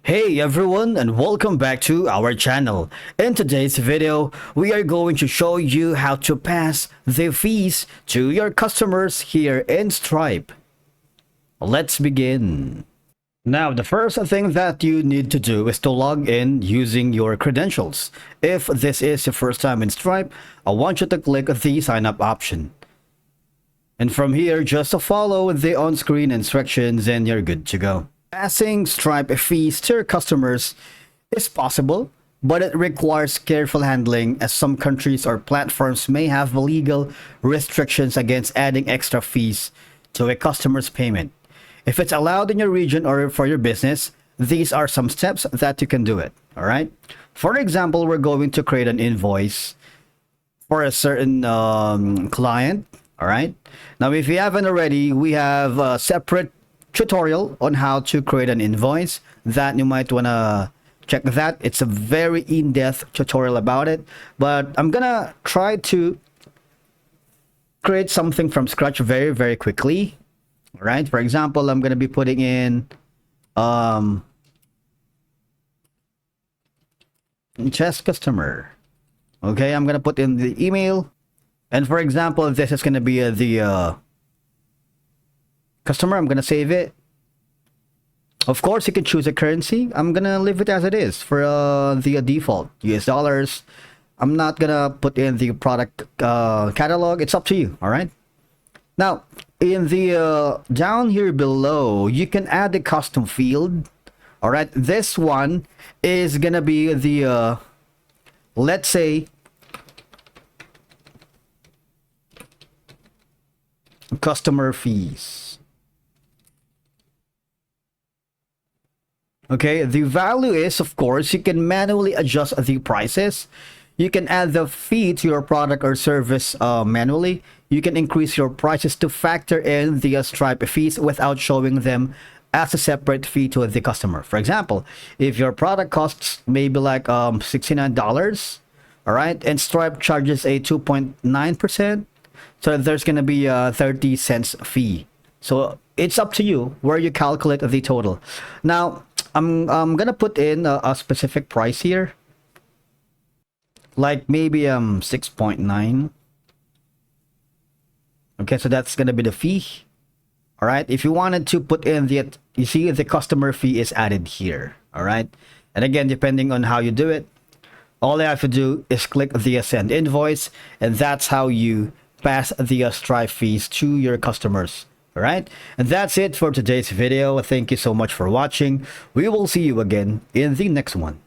Hey everyone, and welcome back to our channel. In today's video, we are going to show you how to pass the fees to your customers here in Stripe. Let's begin. Now, the first thing that you need to do is to log in using your credentials. If this is your first time in Stripe, I want you to click the sign up option. And from here, just follow the on-screen instructions and you're good to go. Passing Stripe fees to your customers is possible, but it requires careful handling as some countries or platforms may have legal restrictions against adding extra fees to a customer's payment. If it's allowed in your region or for your business, these are some steps that you can do it. All right. For example, we're going to create an invoice for a certain client. All right. Now, if you haven't already, we have a separate tutorial on how to create an invoice that you might want to check that. It's a very in-depth tutorial about it, but I'm gonna try to create something from scratch very quickly. All right. For example, I'm gonna be putting in test customer. Okay, I'm gonna put in the email, and for example, this is gonna be the customer. I'm gonna save it. Of course, you can choose a currency. I'm gonna leave it as it is for the default US dollars. I'm not gonna put in the product catalog. It's up to you. All right. Now, in the down here below, you can add a custom field. All right. This one is gonna be the let's say customer fees. Okay, the value is, of course, you can manually adjust the prices. You can add the fee to your product or service manually. You can increase your prices to factor in the Stripe fees without showing them as a separate fee to the customer. For example, if your product costs maybe like $69, all right, and Stripe charges a 2.9%, so there's going to be a 30 cents fee. So it's up to you where you calculate the total. Now, I'm gonna put in a specific price here, like maybe 6.9. Okay, so that's gonna be the fee. All right, if you wanted to put in the, you see the customer fee is added here. All right, and again, depending on how you do it, all you have to do is click the send invoice, and that's how you pass the Stripe fees to your customers. All right, and that's it for today's video. Thank you so much for watching. We will see you again in the next one.